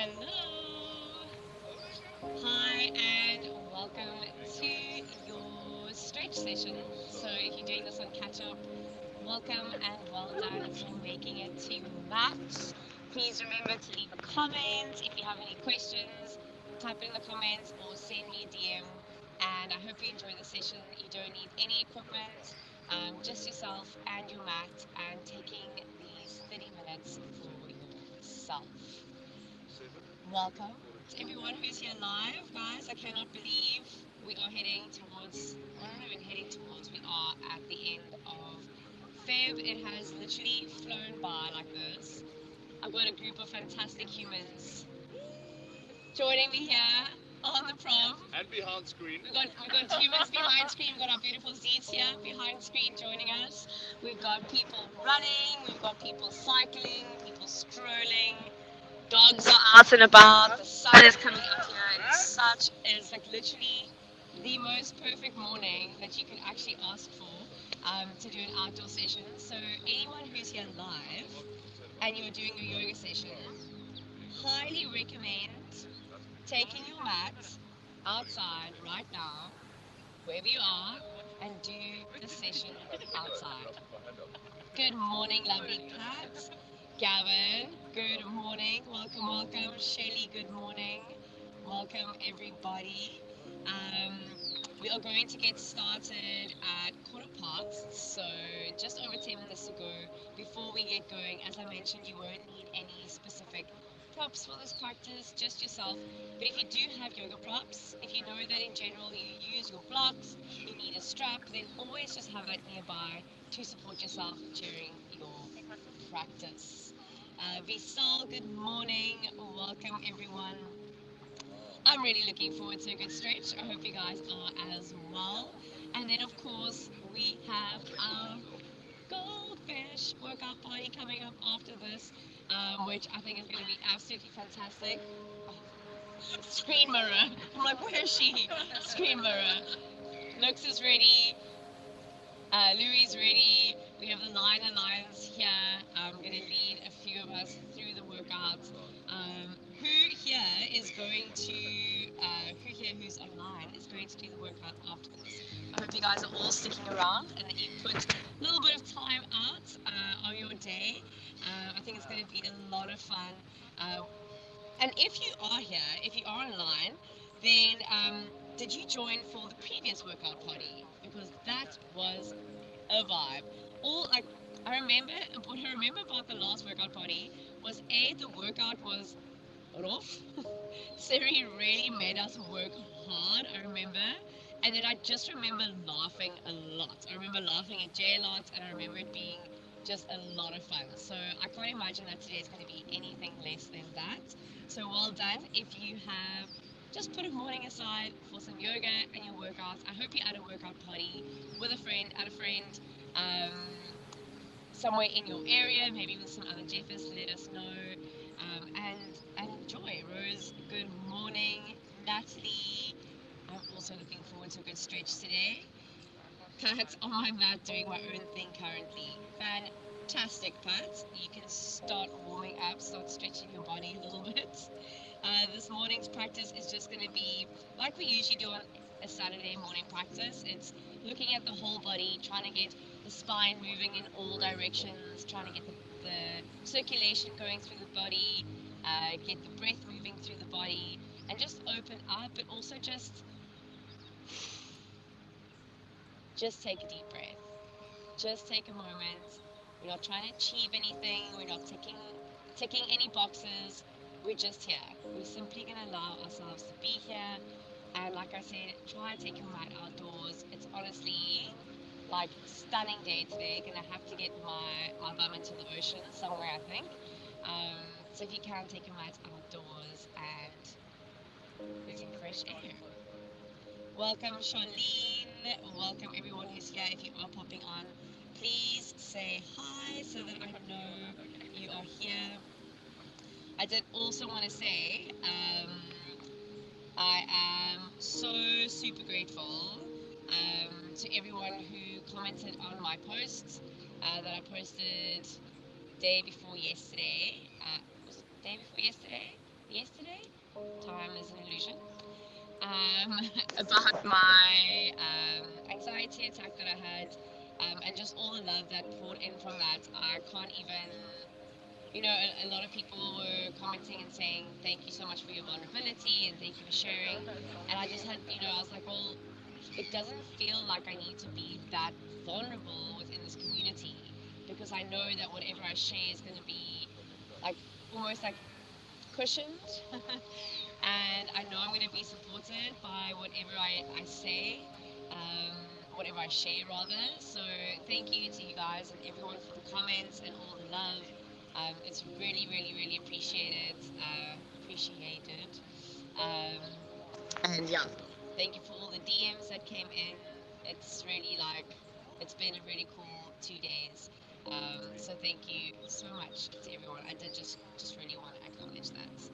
Hello. Hi and welcome to your stretch session. So if you're doing this on catch up, welcome and well done for making it to match. Please remember to leave a comment. If you have any questions, type it in the comments or send me a DM. And I hope you enjoy the session. You don't need any equipment, just yourself and your mat, and taking these 30 minutes for yourself. Welcome to everyone who's here live, guys. I cannot believe we are heading towards, we're not even heading towards, we are at the end of Feb. It has literally flown by like this. I've got a group of fantastic humans joining me here on the prom. And behind screen. We've got humans behind screen. We've got our beautiful Z's here behind screen joining us. We've got people running. We've got people cycling. People strolling. Dogs are out and about. The sun is coming up here. It's like literally the most perfect morning that you can actually ask for to do an outdoor session. So anyone who's here live and you're doing a yoga session, highly recommend taking your mat outside right now, wherever you are, and do the session outside. Good morning, lovely Pat. Gavin, good morning. Welcome, welcome. Shelley, good morning. Welcome, everybody. Um, we are going to get started at quarter past, so just over 10 minutes to go. Before we get going, as I mentioned, you won't need any specific props for this practice, just yourself. But if you do have yoga props, if you know that in general you use your blocks, you need a strap, then always just have that nearby to support yourself during your practice. Visal, good morning. Welcome, everyone. I'm really looking forward to a good stretch. I hope you guys are as well. And then, of course, we have our goldfish workout party coming up after this, which I think is going to be absolutely fantastic. Screen mirror. I'm like, where is she? Screen mirror. Lux is ready. Louis is ready. We have the lions here. I'm going to lead a few of us through the workout. Who here is going to, who here who's online is going to do the workout after this? I hope you guys are all sticking around and that you put a little bit of time out of your day. I think it's going to be a lot of fun. Uh, and if you are here, if you are online, then did you join for the previous workout party? Because that was a vibe. All like I remember, what I remember about the last workout party was the workout was rough. Siri really made us work hard. I remember, and then I just remember laughing a lot. I remember laughing at Jay a lot, and I remember it being just a lot of fun. So I can't imagine that today is going to be anything less than that. So well done if you have just put a morning aside for some yoga and your workouts. I hope you're at a workout party with a friend, at a friend, um, somewhere in your area, maybe with some other Jeffers. Let us know, and enjoy. Rose, good morning. Natalie, I'm also looking forward to a good stretch today. Pat on my mat doing my own thing currently. Fantastic, Pat. You can start warming up, start stretching your body a little bit. This morning's practice is just going to be like we usually do on a Saturday morning practice. It's looking at the whole body, trying to get the spine moving in all directions, trying to get the circulation going through the body, get the breath moving through the body, and just open up, but also just take a deep breath. Just take a moment. We're not trying to achieve anything. We're not ticking any boxes. We're just here. We're simply gonna allow ourselves to be here. And like I said, try and take your mat outdoors. It's honestly like stunning day today. Gonna have to get my bum into the ocean somewhere, I think. So if you can take your mat outdoors and breathing fresh air. Welcome, Charlene. Welcome, everyone who's here. If you are popping on, please say hi so that I know you are here. I did also want to say I am so super grateful to everyone who commented on my posts that I posted day before yesterday. Was it day before yesterday? yesterday. Time is an illusion. Um, about my anxiety attack that I had, and just all the love that poured in from that. I can't even, a lot of people were commenting and saying, thank you so much for your vulnerability and thank you for sharing. And I just had, I was like, well, it doesn't feel like I need to be that vulnerable within this community because I know that whatever I share is going to be like almost like cushioned. And I know I'm going to be supported by whatever I say, um, whatever I share rather. So thank you to you guys and everyone for the comments and all the love. It's really, really, really appreciated. Appreciated. Um, and yeah, thank you for all the DMs that came in. It's really it's been a really cool 2 days. So thank you so much to everyone. I did just really want to acknowledge that.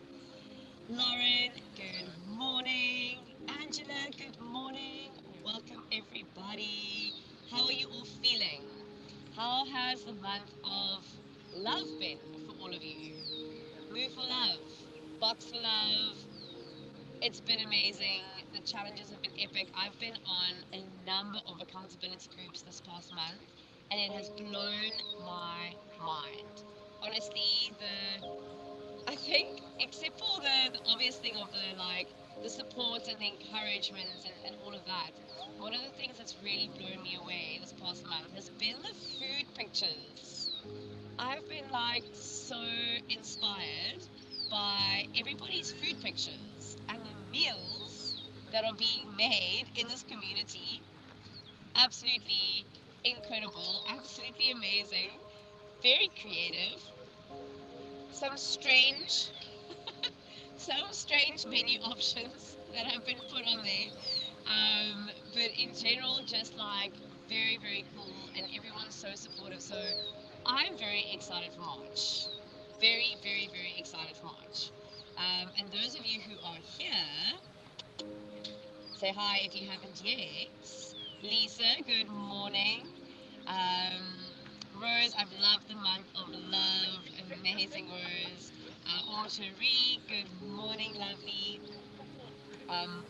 Lauren, good morning. Angela, good morning. Welcome everybody. How are you all feeling? How has the month of love been for all of you? Move for love, box for love. It's been amazing. The challenges have been epic. I've been on a number of accountability groups this past month, and it has blown my mind. Honestly, I think, except for the obvious thing of the support and the encouragement and all of that, one of the things that's really blown me away this past month has been the food pictures. I've been so inspired by everybody's food pictures and the meals that are being made in this community. Absolutely incredible, absolutely amazing, very creative, some strange menu options that have been put on there. But in general, just very, very cool, and everyone's so supportive. So I'm very excited for March. Very, very, very excited for March. And those of you who are here, say hi if you haven't yet. Lisa, good morning. Um, Rose, I've loved the month of love. Amazing Rose. Cherie, good morning, lovely. Um,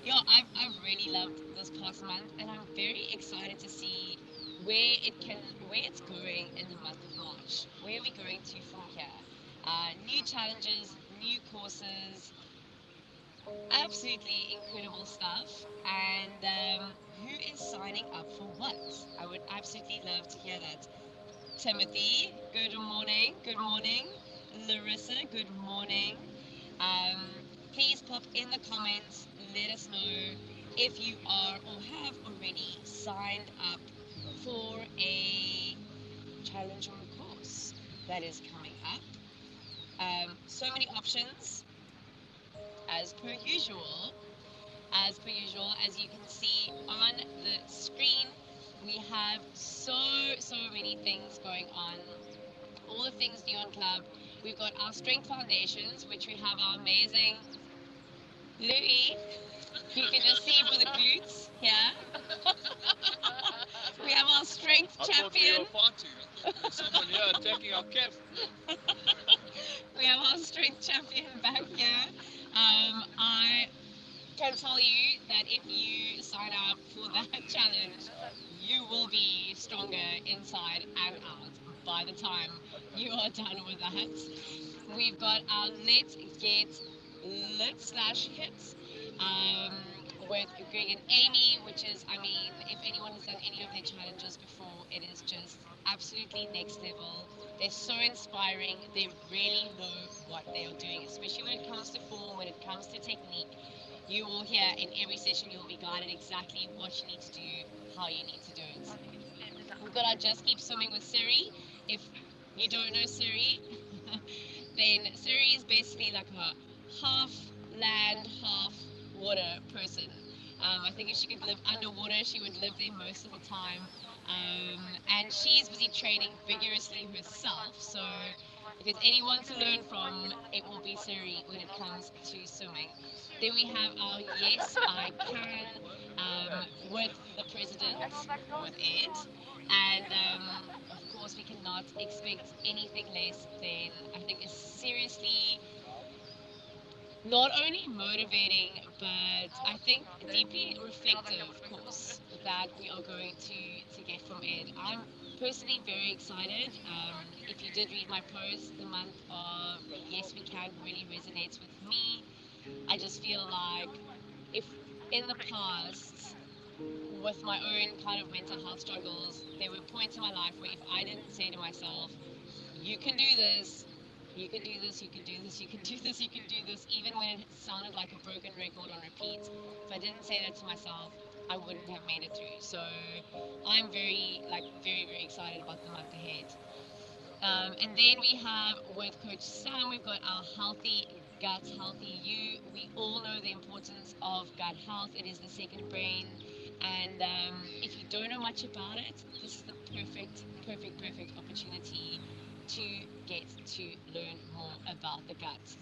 I've really loved this past month, and I'm very excited to see where it's going in the month of March. Where are we going to from here? New challenges, new courses, absolutely incredible stuff. And who is signing up for what? I would absolutely love to hear that. Timothy, good morning. Good morning. Larissa, good morning. Um, Please pop in the comments. Let us know if you are or have already signed up for a challenge or a course that is coming up. So many options, as per usual. As per usual, as you can see on the screen, we have so many things going on. All the things Neon Club. We've got our strength foundations, which we have our amazing Louis. You can just see for the glutes here. We have our strength champion. There's someone here attacking our calf. We have our strength champion back here. I can tell you that if you sign up for that challenge, you will be stronger inside and out by the time you are done with that. We've got our Let's Get Lit slash hits um, with Greg and Amy, which is, I mean, if anyone has done any of their challenges before, it is just absolutely next level. They're so inspiring. They really know what they are doing, especially when it comes to form, when it comes to technique. You will hear in every session, you'll be guided exactly what you need to do, how you need to do it. We've got our Just Keep Swimming with Siri. If you don't know Siri, then Siri is basically like a half land, half water person. I think if she could live underwater, she would live there most of the time. And she's busy training vigorously herself. So if there's anyone to learn from, it will be Siri when it comes to swimming. Then we have our Yes I Can with the president, with Ed. And of course, we cannot expect anything less than, I think, a seriously not only motivating, but I think deeply reflective course that we are going to get from it. I'm personally very excited. If you did read my post, the month of Yes We Can really resonates with me. I just feel like if in the past, with my own kind of mental health struggles, there were points in my life where if I didn't say to myself, you can do this, you can do this, you can do this, you can do this, you can do this, even when it sounded like a broken record on repeat. If I didn't say that to myself, I wouldn't have made it through. So I'm very excited about the month ahead. And then we have with Coach Sam, we've got our healthy gut, healthy you. We all know the importance of gut health. It is the second brain. And if you don't know much about it, this is the perfect opportunity to get to learn more about the gut.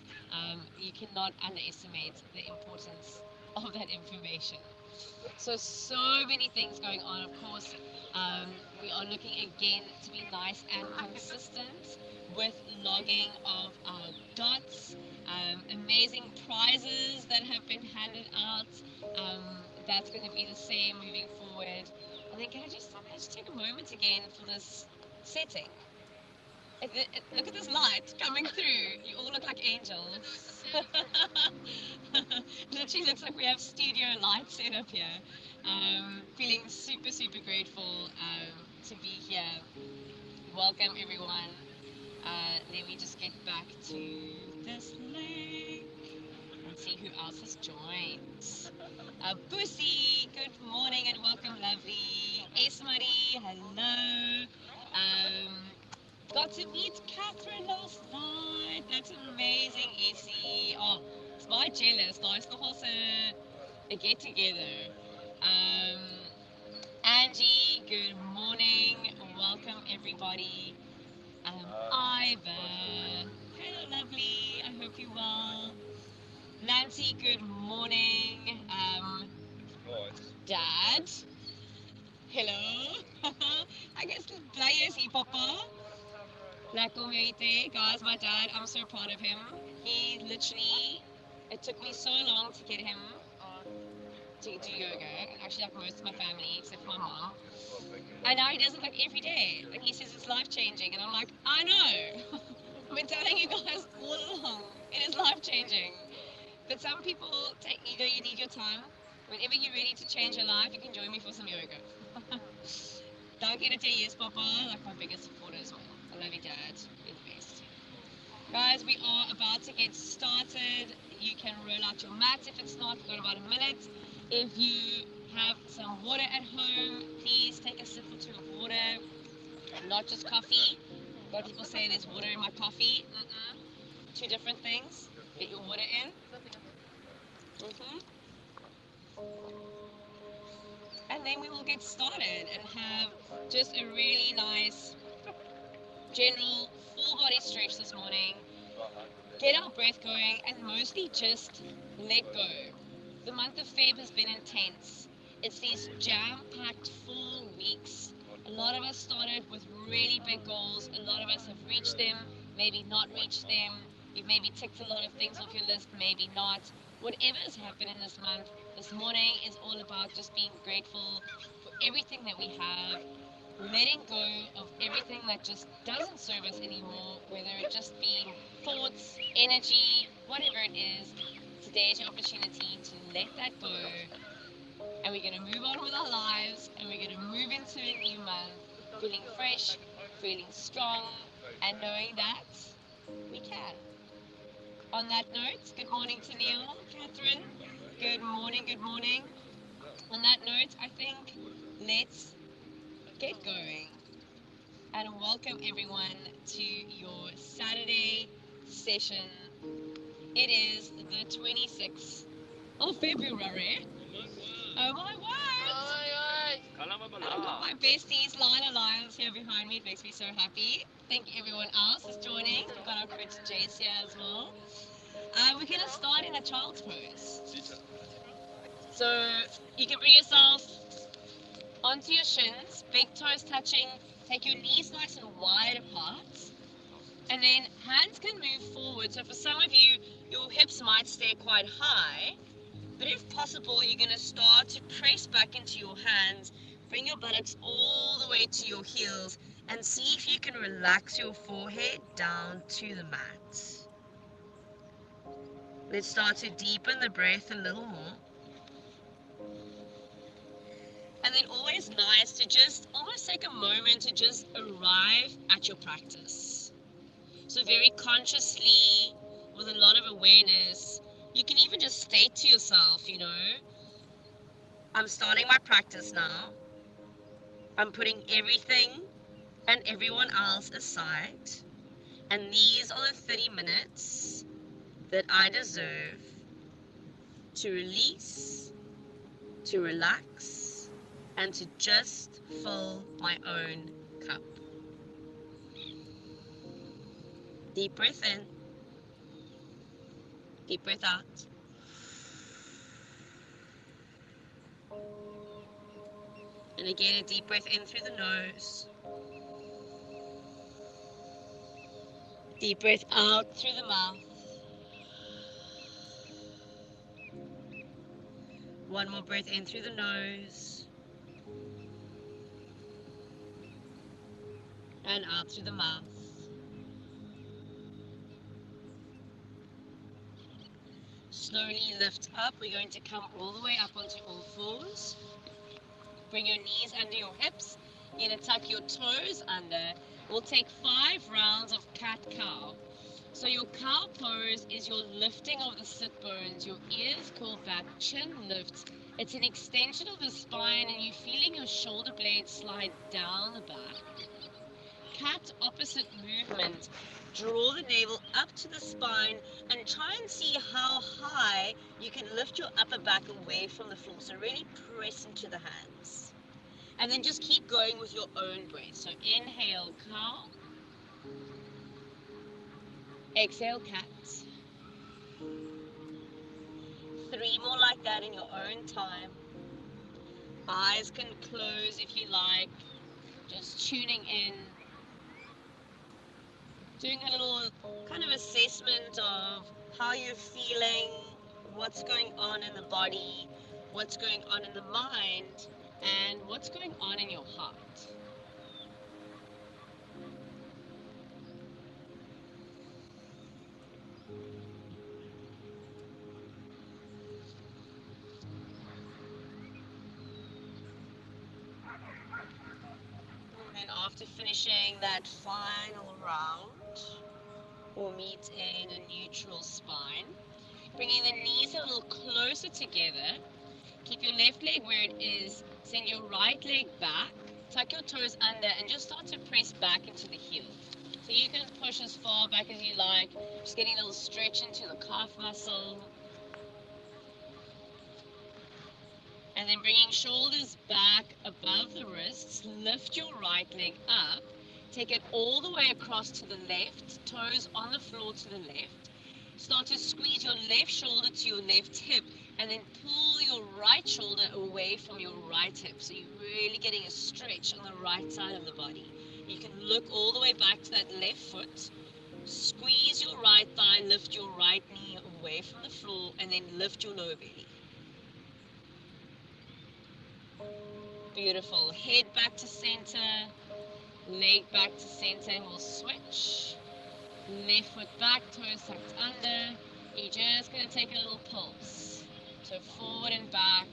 You cannot underestimate the importance of that information. So many things going on. Of course, we are looking again to be nice and consistent with logging of our dots. Amazing prizes that have been handed out. That's going to be the same moving forward. And then can I just take a moment again for this setting? Look at this light coming through. You all look like angels. Literally looks like we have studio lights set up here. Feeling super grateful to be here. Welcome everyone. Let me just get back to this link and see who else has joined. Bussy, good morning and welcome, lovely. Esmarie, hello. Got to meet Catherine last night. That's amazing, Essie. Oh, it's my jealous. Nice to also get together. Um, Angie, good morning. Welcome, everybody. Iva, hello, lovely. I hope you're well. Nancy, good morning. Dad, hello. I guess players, Papa. Like Omete, guys, my dad, I'm so proud of him. He literally, it took me so long to get him to do yoga, and actually like most of my family, except for my mom. And now he does it like every day, and he says it's life changing, and I'm like, I know. I've been telling you guys all along, it is life changing. But some people take, you need your time. Whenever you're ready to change your life, you can join me for some yoga. Don't get it to yes, Papa, like my biggest supporter as well. I love you, Dad. You're the best. Guys, we are about to get started. You can roll out your mats if it's not. We've got about a minute. If you have some water at home, please take a sip or two of water, not just coffee. A lot of people say there's water in my coffee. Two different things. Get your water in. hmm And then we will get started and have just a really nice general full body stretch this morning. Get our breath going and mostly just let go. The month of Feb has been intense. It's these jam-packed 4 weeks. A lot of us started with really big goals. A lot of us have reached them, maybe not reached them. You've maybe ticked a lot of things off your list, maybe not. Whatever has happened in this month, this morning is all about just being grateful for everything that we have, letting go of everything that just doesn't serve us anymore, whether it just be thoughts, energy, whatever it is. Today is your opportunity to let that go, and we're going to move on with our lives, and we're going to move into a new month feeling fresh, feeling strong, and knowing that we can. On that note, good morning to Neil, Catherine. Good morning, good morning. On that note, I think let's get going and welcome everyone to your Saturday session. It is the 26th of February. Oh my word! I've got my besties, Lion Alliance, here behind me. It makes me so happy. Thank you, everyone else who's joining. We've got our coach Jace here as well. We're going to start in a child's pose. So you can bring yourself onto your shins, big toes touching. Take your knees nice and wide apart. And then hands can move forward. So for some of you, your hips might stay quite high. But if possible, you're going to start to press back into your hands. Bring your buttocks all the way to your heels and see if you can relax your forehead down to the mat. Let's start to deepen the breath a little more. And then always nice to just almost take a moment to just arrive at your practice. So very consciously, with a lot of awareness, you can even just state to yourself, I'm starting my practice now. I'm putting everything and everyone else aside. And these are the 30 minutes that I deserve to release, to relax, and to just fill my own cup. Deep breath in, deep breath out. And again, a deep breath in through the nose. Deep breath out through the mouth. One more breath in through the nose. And out through the mouth. Slowly lift up. We're going to come all the way up onto all fours. Bring your knees under your hips. You're going to tuck your toes under. We'll take 5 rounds of cat-cow. So your cow pose is your lifting of the sit bones, your ears curl back, chin lifts. It's an extension of the spine and you're feeling your shoulder blades slide down the back. Cat opposite movement. Draw the navel up to the spine and try and see how high you can lift your upper back away from the floor. So really press into the hands. And then just keep going with your own breath. So inhale, cow. Exhale, cat. 3 more like that in your own time. Eyes can close if you like. Just tuning in. Doing a little kind of assessment of how you're feeling, what's going on in the body, what's going on in the mind, and what's going on in your heart. And then after finishing that final round, we'll meet in a neutral spine. Bringing the knees a little closer together. Keep your left leg where it is. Send your right leg back. Tuck your toes under and just start to press back into the heel. So you can push as far back as you like. Just getting a little stretch into the calf muscle. And then bringing shoulders back above the wrists. Lift your right leg up. Take it all the way across to the left. Toes on the floor to the left. Start to squeeze your left shoulder to your left hip and then pull your right shoulder away from your right hip. So you're really getting a stretch on the right side of the body. You can look all the way back to that left foot. Squeeze your right thigh, lift your right knee away from the floor and then lift your lower belly. Beautiful. Head back to center, leg back to center, and we'll switch. Left foot back, toes tucked under. You're just going to take a little pulse. So forward and back,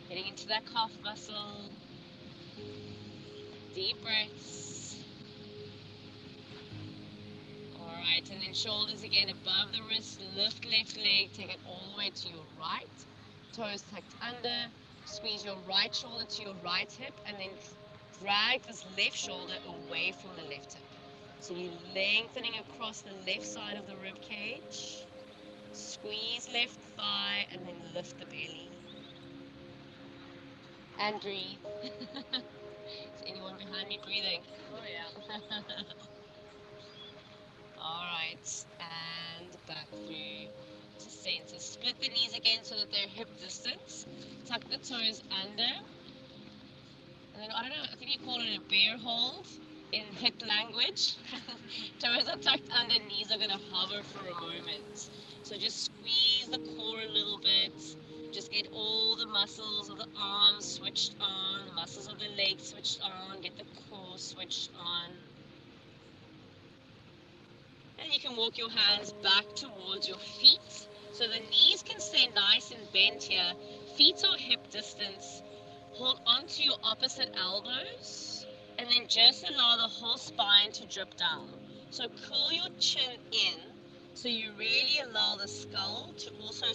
getting into that calf muscle. Deep breaths. Alright, and then shoulders again above the wrist. Lift left leg, take it all the way to your right. Toes tucked under. Squeeze your right shoulder to your right hip and then drag this left shoulder away from the left hip. So you're lengthening across the left side of the rib cage. Squeeze left thigh and then lift the belly. And breathe. Is anyone behind me breathing? Oh yeah. Alright, and back through to center. Split the knees again so that they're hip distance. Tuck the toes under. And then, I don't know, I think you call it a bear hold. in hip language. Toes are tucked under, knees are going to hover for a moment. So just squeeze the core a little bit. Just get all the muscles of the arms switched on, the muscles of the legs switched on, get the core switched on. And you can walk your hands back towards your feet. So the knees can stay nice and bent here. Feet are hip distance. Hold onto your opposite elbows. And then just allow the whole spine to drip down. So curl your chin in. So you really allow the skull to also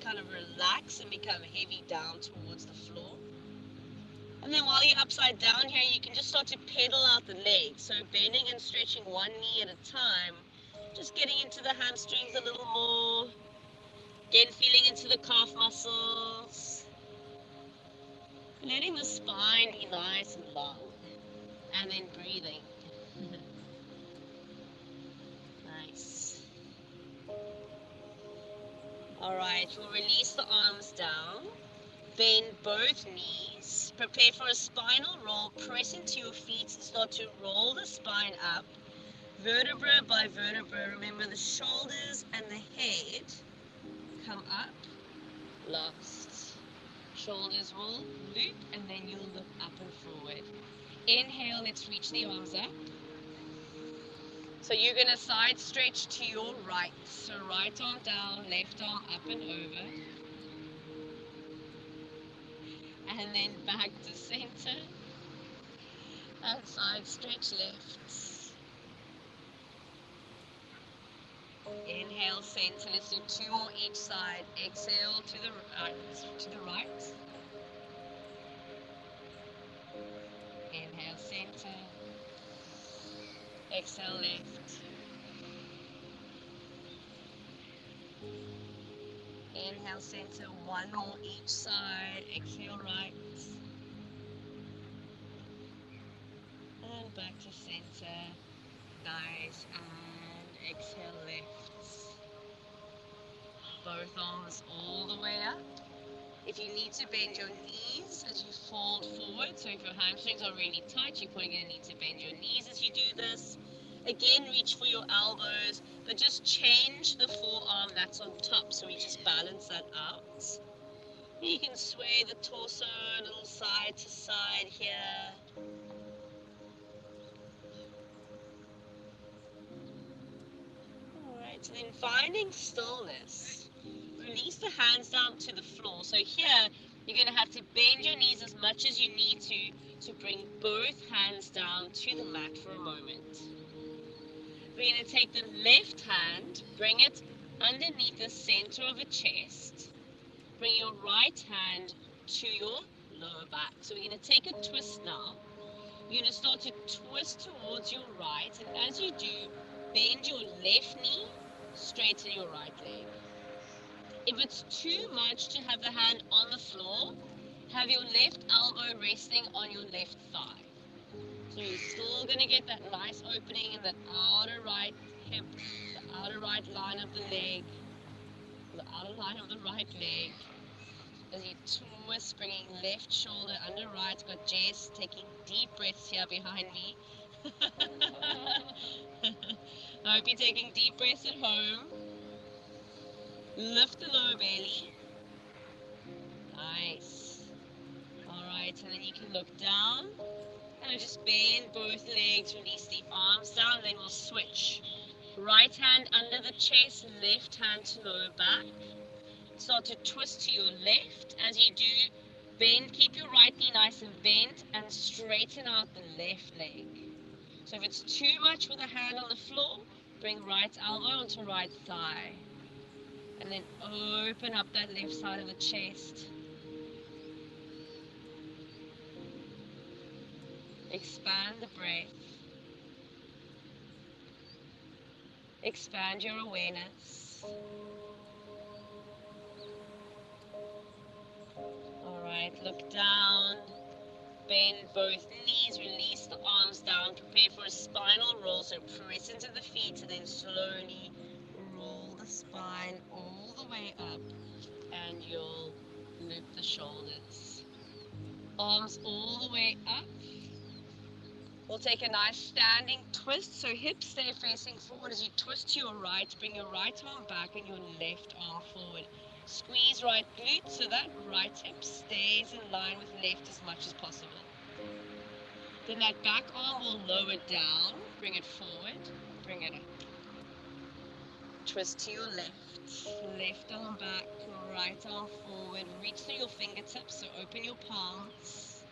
kind of relax and become heavy down towards the floor. And then while you're upside down here, you can just start to pedal out the legs. So bending and stretching one knee at a time. Just getting into the hamstrings a little more. Again, feeling into the calf muscles. Letting the spine be nice and long. And then breathing. Nice. Alright, we'll release the arms down. Bend both knees. Prepare for a spinal roll. Press into your feet and start to roll the spine up. Vertebra by vertebra. Remember the shoulders and the head come up. Last. Shoulders will loop and then you'll look up and forward. Inhale, let's reach the arms up. So you're going to side stretch to your right. So right arm down, left arm up and over. And then back to center. And side stretch left. Inhale, center. Let's do two more each side. Exhale to the right. To the right. Inhale, center. Exhale, left. Inhale, center. One more each side. Exhale, right. And back to center. Nice. And exhale, left. Both arms all the way up. If you need to bend your knees as you fold forward, so if your hamstrings are really tight, you're probably going to need to bend your knees as you do this. Again, reach for your elbows, but just change the forearm that's on top, so we just balance that out. You can sway the torso a little side to side here. Alright, and then finding stillness. Release the hands down to the floor. So here, you're going to have to bend your knees as much as you need to bring both hands down to the mat for a moment. We're going to take the left hand, bring it underneath the center of the chest. Bring your right hand to your lower back. So we're going to take a twist now. You're going to start to twist towards your right, and as you do, bend your left knee, straighten your right leg. If it's too much to have the hand on the floor, have your left elbow resting on your left thigh. So you're still going to get that nice opening in that outer right hip, the outer right line of the leg, the outer line of the right leg. As you twist, bringing left shoulder under right. Got Jess taking deep breaths here behind me. I hope you're taking deep breaths at home. Lift the lower belly. Nice. Alright, and then you can look down. And just bend both legs, release the arms down, then we'll switch. Right hand under the chest, left hand to lower back. Start to twist to your left. As you do, bend, keep your right knee nice and bent, and straighten out the left leg. So if it's too much with a hand on the floor, bring right elbow onto right thigh. And then open up that left side of the chest. Expand the breath. Expand your awareness. Alright, look down. Bend both knees, release the arms down. Prepare for a spinal roll. So press into the feet and then slowly roll the spine all the way up. And you'll loop the shoulders. Arms all the way up. We'll take a nice standing twist, so hips stay facing forward as you twist to your right. Bring your right arm back and your left arm forward. Squeeze right glute so that right hip stays in line with left as much as possible. Then that back arm will lower down, bring it forward, bring it up. Twist to your left, left arm back, right arm forward. Reach through your fingertips, so open your palms.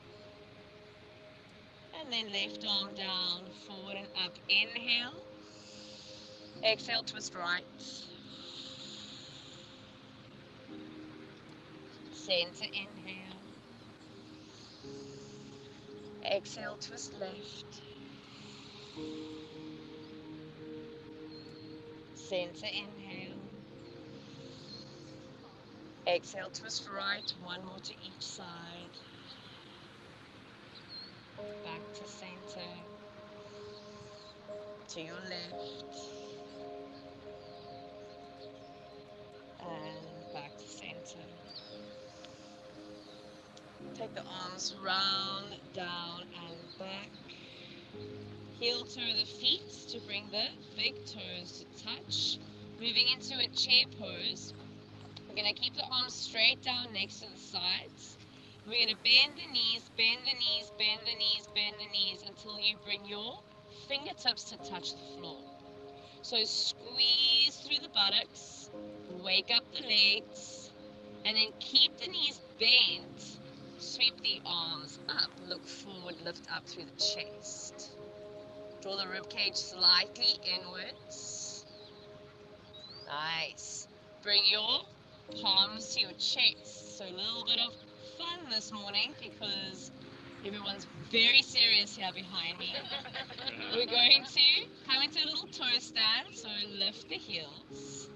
And then left arm down, forward and up. Inhale. Exhale, twist right. Center, inhale. Exhale, twist left. Center, inhale. Exhale, twist right. One more to each side. Back to center. To your left. And back to center. Take the arms round, down, and back. Heel toe the feet to bring the big toes to touch. Moving into a chair pose. We're going to keep the arms straight down next to the sides. We're going to bend the knees, bend the knees, bend the knees, bend the knees until you bring your fingertips to touch the floor. So squeeze through the buttocks, wake up the legs, and then keep the knees bent. Sweep the arms up, look forward, lift up through the chest. Draw the ribcage slightly inwards. Nice. Bring your palms to your chest. So a little bit of fun this morning because everyone's very serious here behind me. We're going to come into a little toe stand, so lift the heels.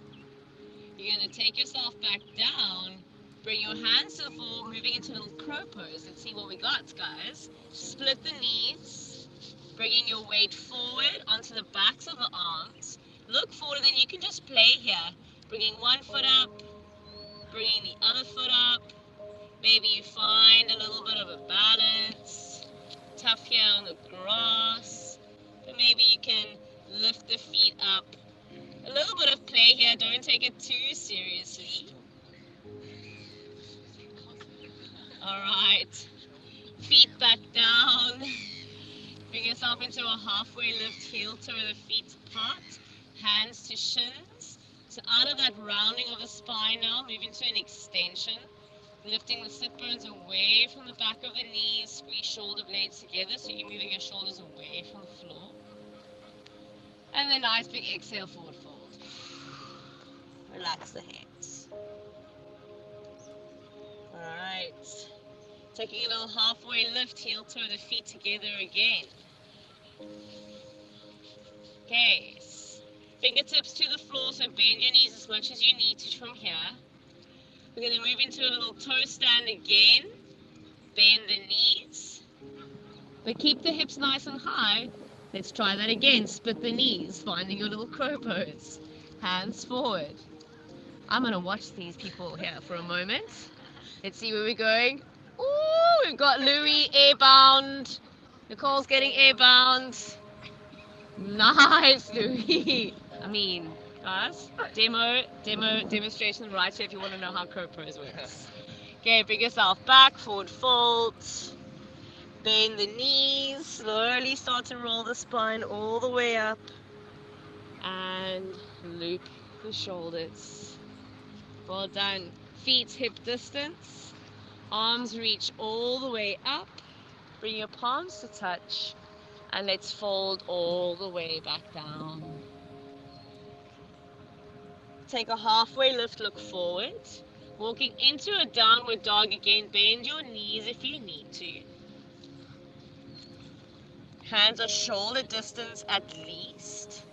You're going to take yourself back down. Bring your hands to the floor, moving into a little crow pose. Let's see what we got, guys. Split the knees, bringing your weight forward onto the backs of the arms. Look forward, and then you can just play here. Bringing one foot up, bringing the other foot up. Maybe you find a little bit of a balance. Tough here on the grass. But maybe you can lift the feet up. A little bit of play here. Don't take it too seriously. Alright, feet back down. Bring yourself into a halfway lift, heel toe the feet apart, hands to shins. So out of that rounding of the spine now, move into an extension, lifting the sit bones away from the back of the knees, squeeze shoulder blades together so you're moving your shoulders away from the floor. And then nice big exhale, forward fold. Relax the hands. Alright, taking a little halfway lift, heel toe the feet together again. Okay, fingertips to the floor, so bend your knees as much as you need to from here. We're going to move into a little toe stand again, bend the knees, but keep the hips nice and high. Let's try that again, split the knees, finding your little crow pose, hands forward. I'm going to watch these people here for a moment. Let's see where we're going. Ooh, we've got Louis airbound. Nicole's getting airbound. Nice, Louis. I mean, guys, demonstration right here if you want to know how crow pose works. Okay, bring yourself back, forward fold. Bend the knees, slowly start to roll the spine all the way up. And loop the shoulders. Well done. Feet hip distance. Arms reach all the way up. Bring your palms to touch. And let's fold all the way back down. Take a halfway lift, look forward. Walking into a downward dog again. Bend your knees if you need to. Hands are shoulder distance at least.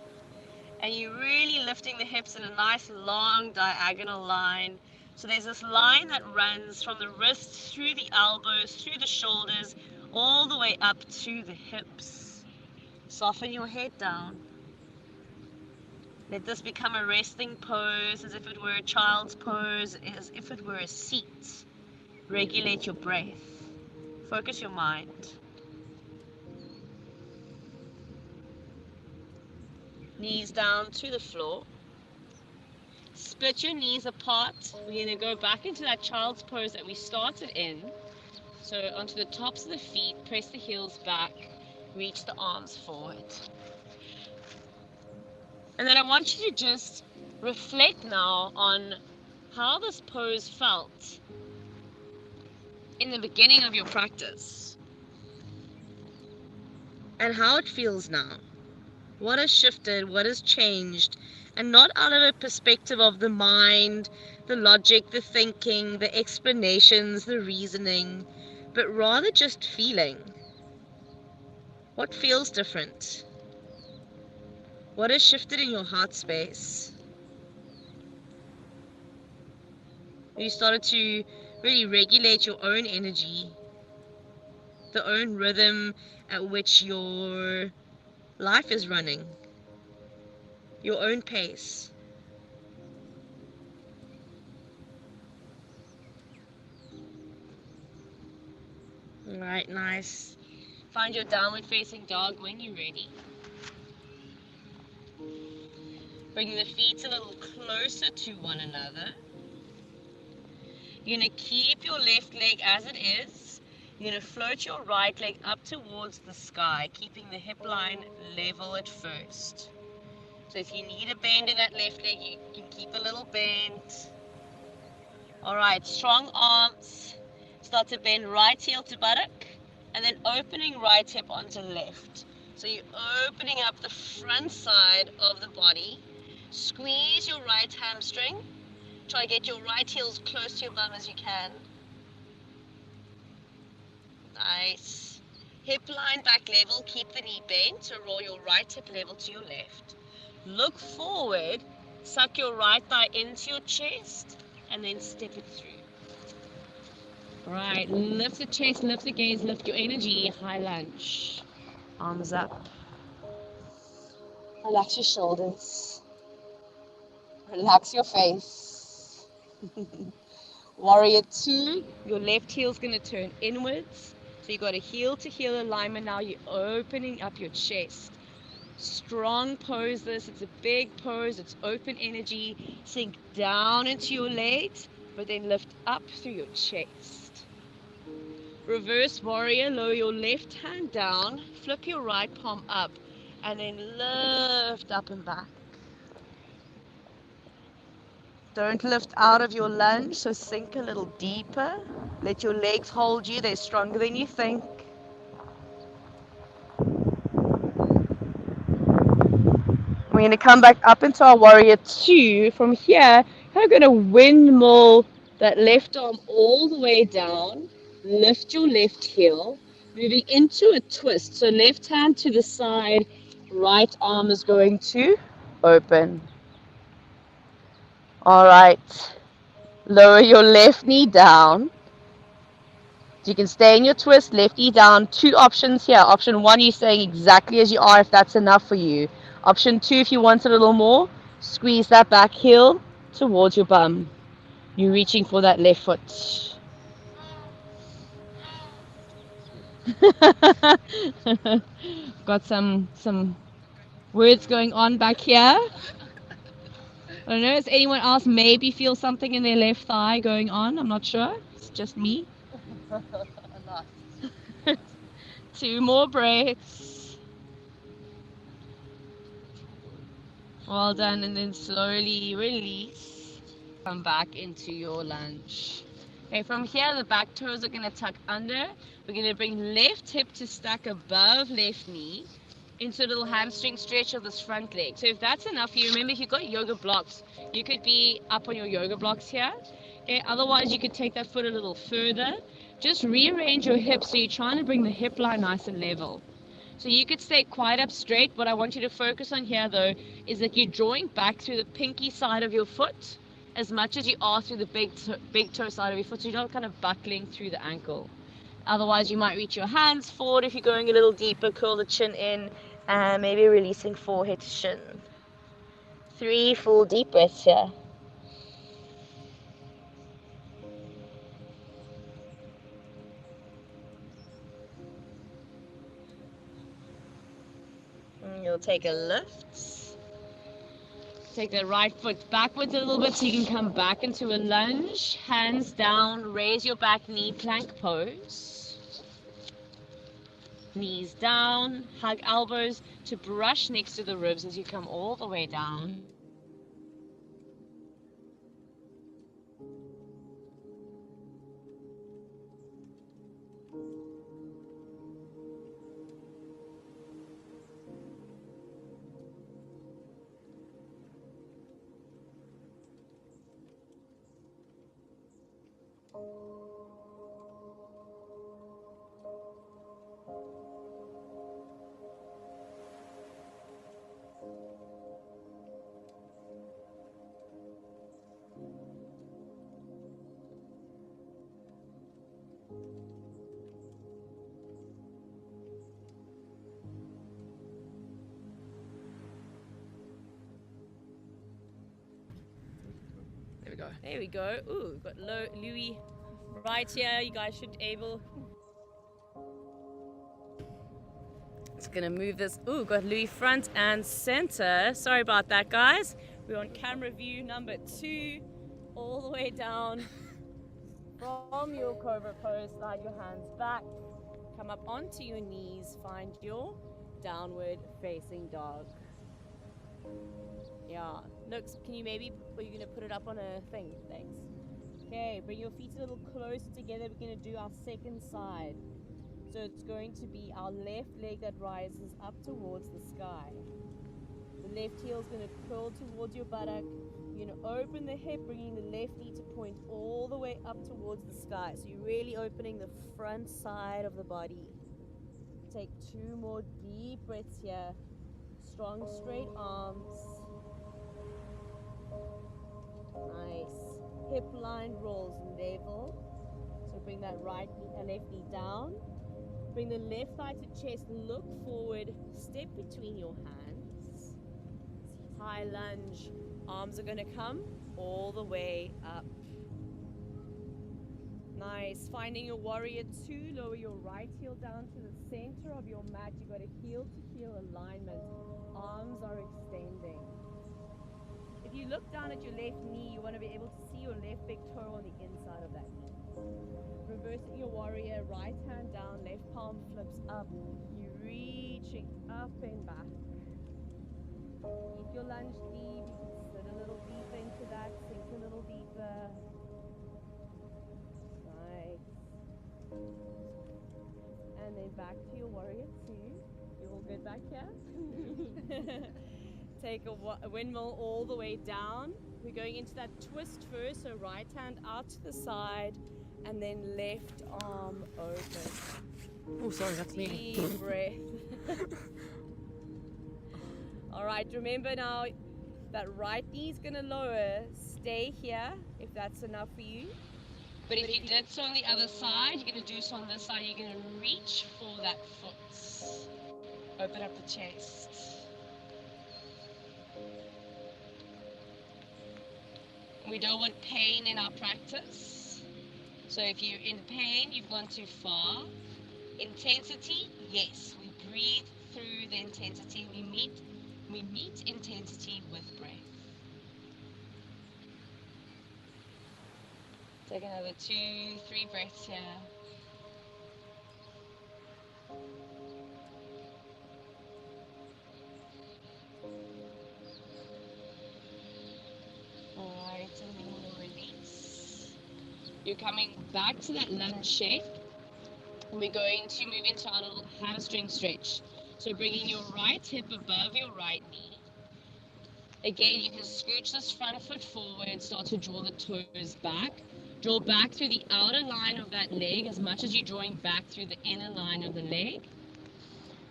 And you're really lifting the hips in a nice long diagonal line. So there's this line that runs from the wrists through the elbows, through the shoulders, all the way up to the hips. Soften your head down. Let this become a resting pose, as if it were a child's pose, as if it were a seat. Regulate your breath. Focus your mind. Knees down to the floor. Split your knees apart. We're going to go back into that child's pose that we started in. So onto the tops of the feet, press the heels back, reach the arms forward. And then I want you to just reflect now on how this pose felt in the beginning of your practice and how it feels now. What has shifted, what has changed, and not out of a perspective of the mind, the logic, the thinking, the explanations, the reasoning, but rather just feeling. What feels different? What has shifted in your heart space? You started to really regulate your own energy, the own rhythm at which your life is running, your own pace. All right, nice. Find your downward facing dog when you're ready. Bring the feet a little closer to one another. You're going to keep your left leg as it is. You're going to float your right leg up towards the sky, keeping the hip line level at first. So if you need a bend in that left leg, you can keep a little bend. All right, strong arms. Start to bend right heel to buttock, and then opening right hip onto left. So you're opening up the front side of the body. Squeeze your right hamstring. Try to get your right heel as close to your bum as you can. Nice. Hip line back level. Keep the knee bent. So roll your right hip level to your left. Look forward. Suck your right thigh into your chest, and then step it through. Right, lift the chest, lift the gaze, lift your energy. High lunge. Arms up. Relax your shoulders. Relax your face. Warrior 2, your left heel's going to turn inwards. So you got a heel to heel alignment now. You're opening up your chest. Strong pose this. It's a big pose. It's open energy. Sink down into your legs, but then lift up through your chest. Reverse warrior, lower your left hand down, flip your right palm up, and then lift up and back. Don't lift out of your lunge, so sink a little deeper. Let your legs hold you, they're stronger than you think. We're going to come back up into our warrior 2. From here, we're going to windmill that left arm all the way down. Lift your left heel, moving into a twist. So left hand to the side, right arm is going to open. All right. Lower your left knee down. You can stay in your twist, left knee down. 2 options here. Option 1, you're staying exactly as you are if that's enough for you. Option 2, if you want a little more, squeeze that back heel towards your bum. You're reaching for that left foot. Got some words going on back here. I don't know, does anyone else maybe feel something in their left thigh going on? I'm not sure. It's just me. 2 more breaths. Well done, and then slowly release. Come back into your lunge. Okay, from here the back toes are going to tuck under. We're going to bring left hip to stack above left knee into a little hamstring stretch of this front leg. So if that's enough for you, remember if you've got yoga blocks, you could be up on your yoga blocks here. Okay, otherwise you could take that foot a little further. Just rearrange your hips so you're trying to bring the hip line nice and level. So you could stay quite up straight. What I want you to focus on here though is that you're drawing back through the pinky side of your foot as much as you are through the big toe side of your foot, so you're not kind of buckling through the ankle. Otherwise you might reach your hands forward if you're going a little deeper, curl the chin in, and maybe releasing forehead to shin. 3 full deep breaths here. And you'll take a lift. Take the right foot backwards a little bit so you can come back into a lunge. Hands down, raise your back knee, plank pose. Knees down, hug elbows to brush next to the ribs as you come all the way down. There we go. There we go. Ooh, we've got Louis right here. You guys should able. Just gonna move this. Ooh, got Louis front and center. Sorry about that, guys. We're on camera view number 2, all the way down. From your cobra pose, slide your hands back, come up onto your knees, find your downward facing dog. Yeah, looks, can you maybe, are you gonna put it up on a thing? Thanks. Okay, bring your feet a little closer together. We're gonna do our second side. So it's going to be our left leg that rises up towards the sky. The left heel is gonna curl towards your buttock. You're gonna open the hip, bringing the left knee to point all the way up towards the sky. So you're really opening the front side of the body. Take 2 more deep breaths here. Strong, straight arms. Nice. Hip line rolls level. So bring that right knee, left knee down. Bring the left thigh to chest. Look forward. Step between your hands. High lunge. Arms are going to come all the way up. Nice. Finding your warrior 2. Lower your right heel down to the center of your mat. You got a heel to heel alignment. Arms are extending. If you look down at your left knee, you want to be able to see your left big toe on the inside of that knee. Reversing your warrior, right hand down, left palm flips up. You're reaching up and back. Keep your lunge deep. You can sit a little deeper into that, sink a little deeper. Nice. And then back to your warrior 2. You all good back here? Take a windmill all the way down. We're going into that twist first, so right hand out to the side, and then left arm open. Oh, sorry, that's me. Deep breath. All right, remember now that right knee is gonna lower. Stay here if that's enough for you. But if you did so on the other side, you're going to do so on this side. You're going to reach for that foot. Open up the chest. We don't want pain in our practice. So if you're in pain, you've gone too far. Intensity, yes. We breathe through the intensity. We meet intensity with breath. Take another 2, 3 breaths here. Alright, and then we'll release. You're coming back to that lunge shape. We're going to move into our little hamstring stretch. So bringing your right hip above your right knee. Again, you can scooch this front foot forward, start to draw the toes back. Draw back through the outer line of that leg as much as you're drawing back through the inner line of the leg.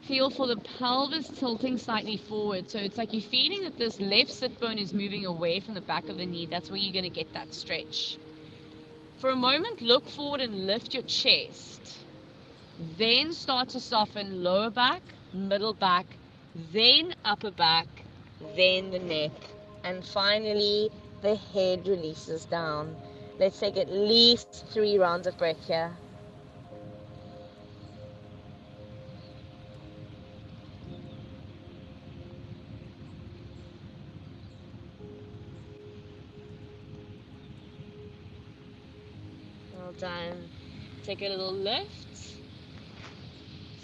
Feel for the pelvis tilting slightly forward. So it's like you're feeling that this left sit bone is moving away from the back of the knee. That's where you're going to get that stretch. For a moment, look forward and lift your chest. Then start to soften lower back, middle back, then upper back, then the neck. And finally, the head releases down. Let's take at least 3 rounds of breath here. done. Take a little lift.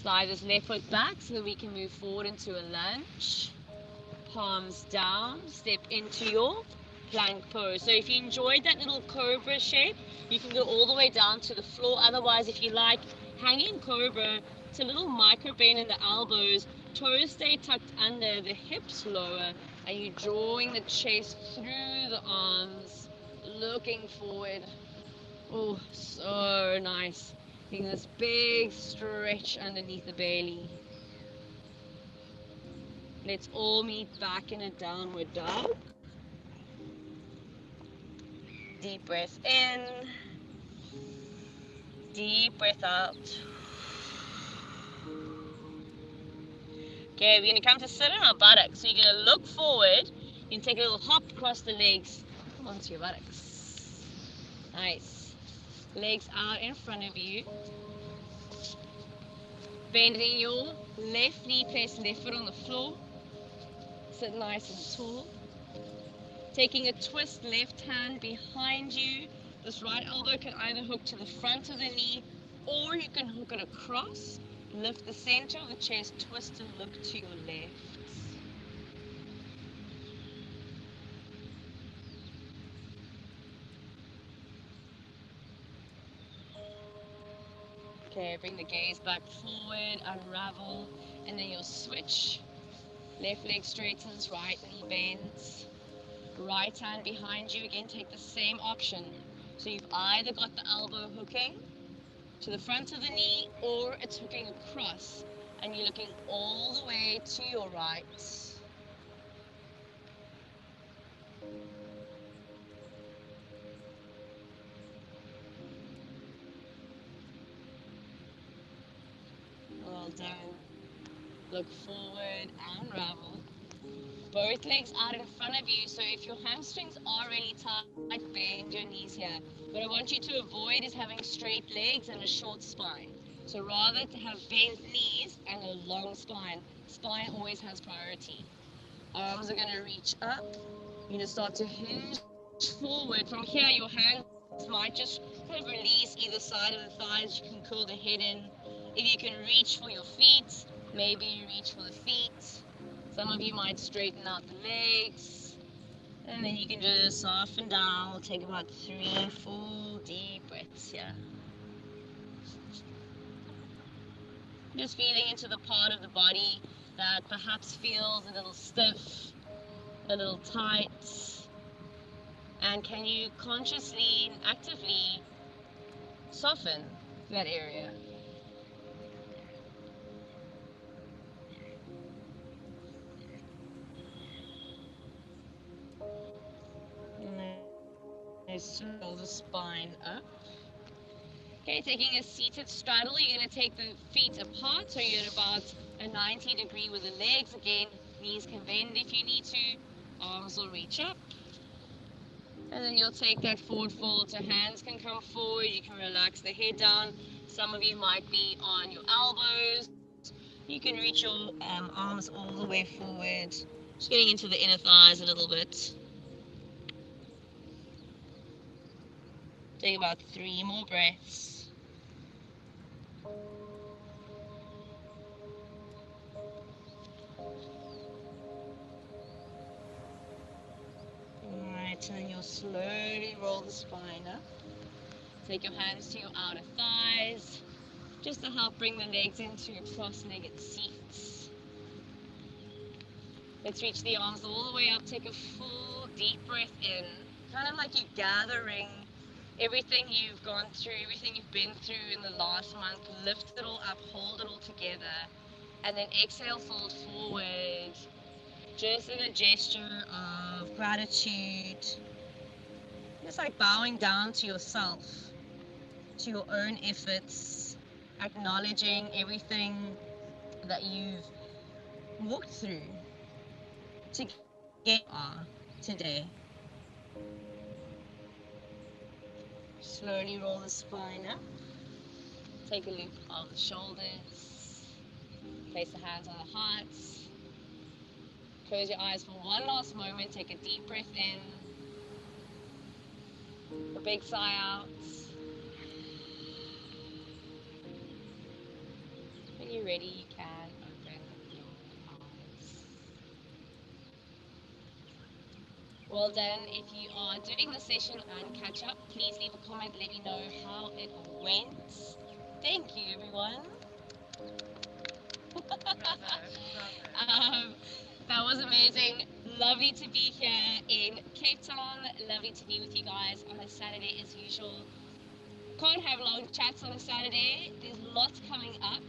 Slide this left foot back so that we can move forward into a lunge. Palms down, step into your plank pose. So if you enjoyed that little cobra shape, you can go all the way down to the floor. Otherwise, if you like, hanging cobra, it's a little micro bend in the elbows, toes stay tucked under, the hips lower, and you're drawing the chest through the arms, looking forward. Oh, so nice. Getting this big stretch underneath the belly. Let's all meet back in a downward dog. Deep breath in. Deep breath out. Okay, we're going to come to sit on our buttocks. So you're going to look forward. You can take a little hop across the legs. Come onto your buttocks. Nice. Legs out in front of you. Bending your left knee, place left foot on the floor. Sit nice and tall. Taking a twist, left hand behind you. This right elbow can either hook to the front of the knee or you can hook it across. Lift the center of the chest, twist and look to your left. Okay, bring the gaze back forward, unravel, and then you'll switch. Left leg straightens, right knee bends. Right hand behind you, again take the same option. So you've either got the elbow hooking to the front of the knee or it's hooking across and you're looking all the way to your right. Well done. Look forward, unravel. Both legs out in front of you, so if your hamstrings are really tight, bend your knees here. What I want you to avoid is having straight legs and a short spine. So rather to have bent knees and a long spine. Spine always has priority. Arms are going to reach up. You're going to start to hinge forward. From here, your hands might just kind of release either side of the thighs. You can curl the head in. If you can reach for your feet, maybe you reach for the feet. Some of you might straighten out the legs. And then you can just soften down. We'll take about 3 full deep breaths here. Just feeling into the part of the body that perhaps feels a little stiff, a little tight. And can you consciously and actively soften that area? Nice. Roll the spine up. Okay, taking a seated straddle, you're going to take the feet apart, so you're at about a 90-degree with the legs. Again, knees can bend if you need to, arms will reach up. And then you'll take that forward fold, so hands can come forward, you can relax the head down. Some of you might be on your elbows. You can reach your arms all the way forward, just getting into the inner thighs a little bit. Take about 3 more breaths. Alright, and then you'll slowly roll the spine up. Take your hands to your outer thighs, just to help bring the legs into your cross-legged seats. Let's reach the arms all the way up. Take a full deep breath in, kind of like you're gathering everything you've gone through, everything you've been through in the last month. Lift it all up, hold it all together, and then exhale, fold forward, just in a gesture of gratitude. Just like bowing down to yourself, to your own efforts, acknowledging everything that you've walked through to get where you are today. Slowly roll the spine up. Take a loop of the shoulders. Place the hands on the hearts. Close your eyes for one last moment. Take a deep breath in. A big sigh out. you're ready, you can open your eyes. Well done. If you are doing the session on catch up, please leave a comment. Let me know how it went. Thank you, everyone. um, that was amazing. Lovely to be here in Cape Town. Lovely to be with you guys on a Saturday as usual. Can't have long chats on a Saturday. There's lots coming up.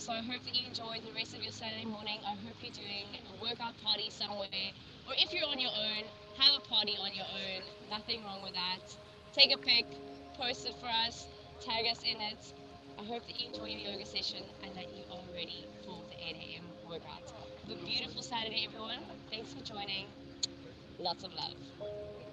So I hope that you enjoy the rest of your Saturday morning. I hope you're doing a workout party somewhere. Or if you're on your own, have a party on your own. Nothing wrong with that. Take a pic, post it for us, tag us in it. I hope that you enjoy your yoga session and that you are ready for the 8 a.m. workout. Have a beautiful Saturday, everyone. Thanks for joining. Lots of love.